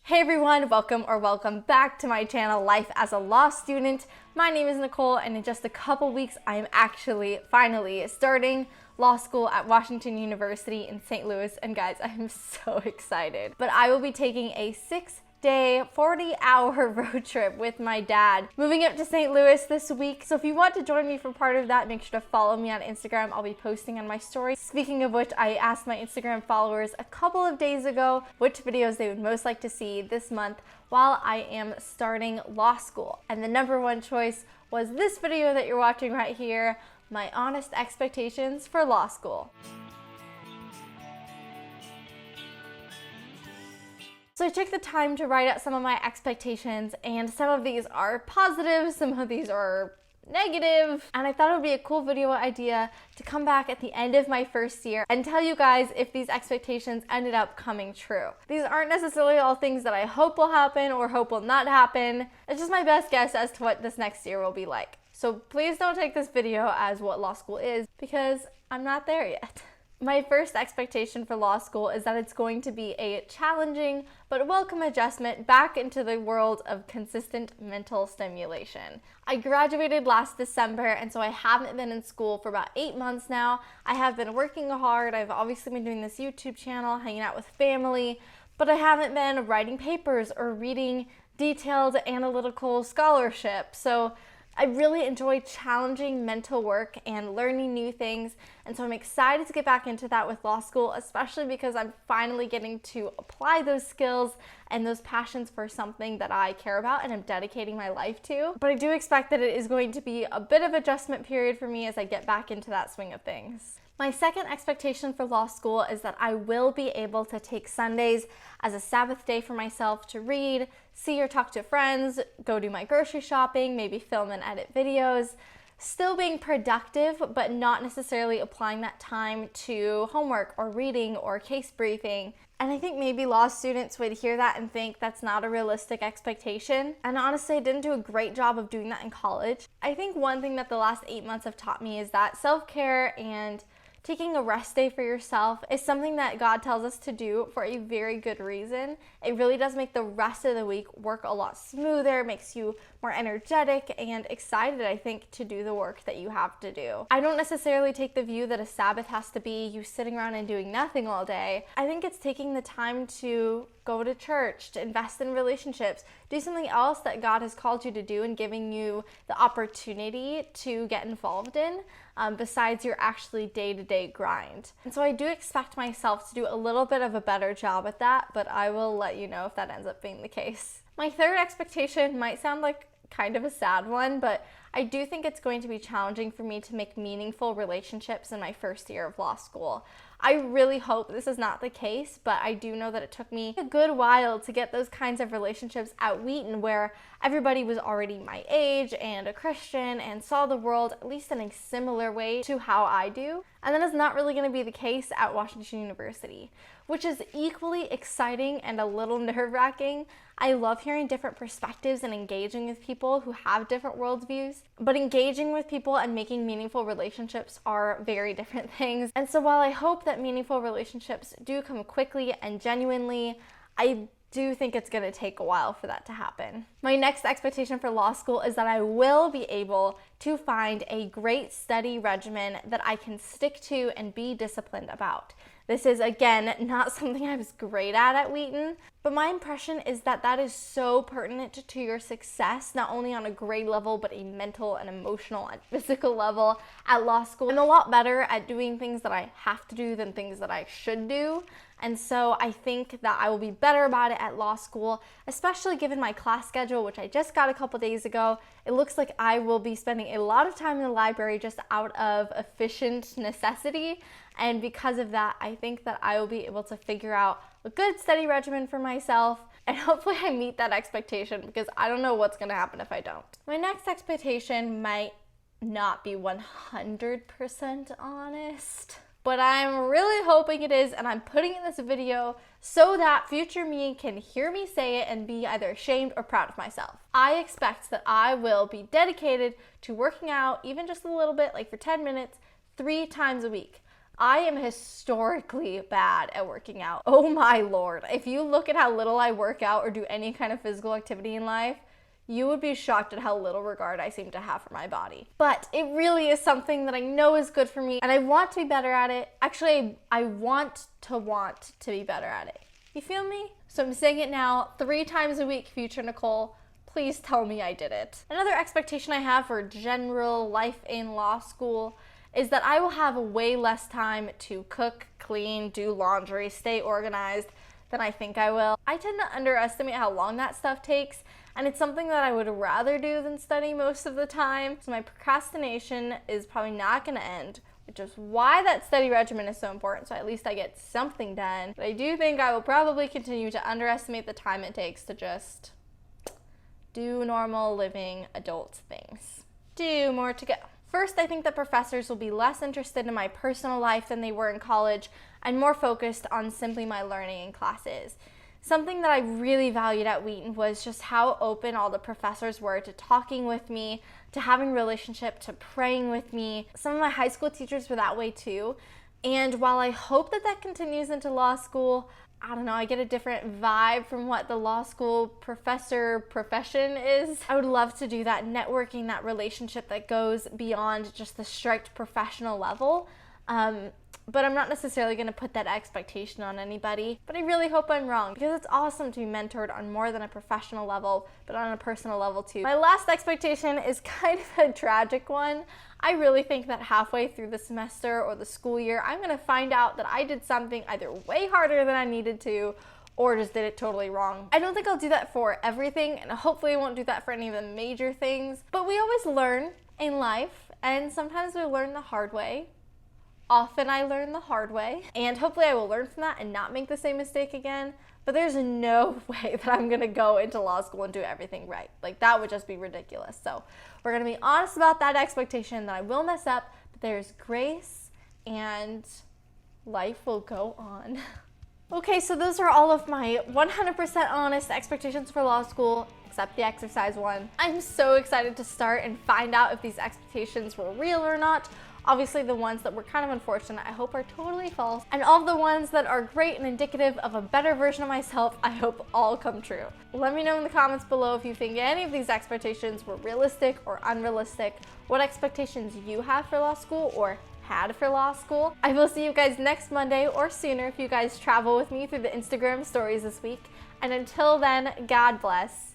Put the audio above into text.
Hey everyone, welcome back to my channel, Life as a Law Student. My name is Nicole, and in just a couple weeks, I am actually finally starting law school at Washington University in St. Louis. And guys, I am so excited. But I will be taking a 6-day, 40-hour road trip with my dad, moving up to St. Louis this week. So if you want to join me for part of that, make sure to follow me on Instagram. I'll be posting on my story. Speaking of which, I asked my Instagram followers a couple of days ago which videos they would most like to see this month while I am starting law school. And the number one choice was this video that you're watching right here, my honest expectations for law school. So I took the time to write out some of my expectations, and some of these are positive, some of these are negative, and I thought it would be a cool video idea to come back at the end of my first year and tell you guys if these expectations ended up coming true. These aren't necessarily all things that I hope will happen or hope will not happen. It's just my best guess as to what this next year will be like. So please don't take this video as what law school is, because I'm not there yet. My first expectation for law school is that it's going to be a challenging but welcome adjustment back into the world of consistent mental stimulation. I graduated last December, and so I haven't been in school for about 8 months now. I have been working hard. I've obviously been doing this YouTube channel, hanging out with family, but I haven't been writing papers or reading detailed analytical scholarship. So I really enjoy challenging mental work and learning new things, and so I'm excited to get back into that with law school, especially because I'm finally getting to apply those skills and those passions for something that I care about and I'm dedicating my life to. But I do expect that it is going to be a bit of adjustment period for me as I get back into that swing of things. My second expectation for law school is that I will be able to take Sundays as a Sabbath day for myself to read, see or talk to friends, go do my grocery shopping, maybe film and edit videos, still being productive, but not necessarily applying that time to homework or reading or case briefing. And I think maybe law students would hear that and think that's not a realistic expectation. And honestly, I didn't do a great job of doing that in college. I think one thing that the last 8 months have taught me is that self-care and taking a rest day for yourself is something that God tells us to do for a very good reason. It really does make the rest of the week work a lot smoother, makes you more energetic and excited, I think, to do the work that you have to do. I don't necessarily take the view that a Sabbath has to be you sitting around and doing nothing all day. I think it's taking the time to go to church, to invest in relationships, do something else that God has called you to do and giving you the opportunity to get involved in, besides your actually day-to-day grind. And so I do expect myself to do a little bit of a better job at that, but I will let you know if that ends up being the case. My third expectation might sound like kind of a sad one, but I do think it's going to be challenging for me to make meaningful relationships in my first year of law school. I really hope this is not the case, but I do know that it took me a good while to get those kinds of relationships at Wheaton, where everybody was already my age and a Christian and saw the world at least in a similar way to how I do. And that is not really going to be the case at Washington University, which is equally exciting and a little nerve-wracking. I love hearing different perspectives and engaging with people who have different worldviews, but engaging with people and making meaningful relationships are very different things. And so while I hope that meaningful relationships do come quickly and genuinely, I do think it's going to take a while for that to happen. My next expectation for law school is that I will be able to find a great study regimen that I can stick to and be disciplined about. This is, again, not something I was great at Wheaton, but my impression is that that is so pertinent to your success, not only on a grade level, but a mental and emotional and physical level at law school. I'm a lot better at doing things that I have to do than things that I should do. And so I think that I will be better about it at law school, especially given my class schedule, which I just got a couple days ago. It looks like I will be spending a lot of time in the library just out of efficient necessity. And because of that, I think that I will be able to figure out a good study regimen for myself, and hopefully I meet that expectation, because I don't know what's going to happen if I don't. My next expectation might not be 100% honest, but I'm really hoping it is, and I'm putting it in this video so that future me can hear me say it and be either ashamed or proud of myself. I expect that I will be dedicated to working out, even just a little bit, like for 10 minutes, 3 times a week. I am historically bad at working out. Oh my Lord. If you look at how little I work out or do any kind of physical activity in life, you would be shocked at how little regard I seem to have for my body. But it really is something that I know is good for me, and I want to be better at it. Actually, I want to be better at it. You feel me? So I'm saying it now 3 times a week, future Nicole. Please tell me I did it. Another expectation I have for general life in law school is that I will have way less time to cook, clean, do laundry, stay organized than I think I will. I tend to underestimate how long that stuff takes, and it's something that I would rather do than study most of the time. So my procrastination is probably not gonna end, which is why that study regimen is so important, so at least I get something done. But I do think I will probably continue to underestimate the time it takes to just do normal living adult things. 2 more to go. First, I think that professors will be less interested in my personal life than they were in college and more focused on simply my learning in classes. Something that I really valued at Wheaton was just how open all the professors were to talking with me, to having a relationship, to praying with me. Some of my high school teachers were that way too. And while I hope that that continues into law school, I don't know, I get a different vibe from what the law school professor profession is. I would love to do that networking, that relationship that goes beyond just the strict professional level. But I'm not necessarily going to put that expectation on anybody. But I really hope I'm wrong, because it's awesome to be mentored on more than a professional level, but on a personal level too. My last expectation is kind of a tragic one. I really think that halfway through the semester or the school year, I'm going to find out that I did something either way harder than I needed to, or just did it totally wrong. I don't think I'll do that for everything, and hopefully I won't do that for any of the major things. But we always learn in life, and sometimes we learn the hard way. Often I learn the hard way, and hopefully I will learn from that and not make the same mistake again. But there's no way that I'm gonna go into law school and do everything right. Like, that would just be ridiculous. So we're gonna be honest about that expectation that I will mess up, but there's grace and life will go on. Okay, so those are all of my 100% honest expectations for law school, except the exercise one. I'm so excited to start and find out if these expectations were real or not. Obviously, the ones that were kind of unfortunate, I hope are totally false. And all the ones that are great and indicative of a better version of myself, I hope all come true. Let me know in the comments below if you think any of these expectations were realistic or unrealistic, what expectations you have for law school or had for law school. I will see you guys next Monday or sooner if you guys travel with me through the Instagram stories this week. And until then, God bless.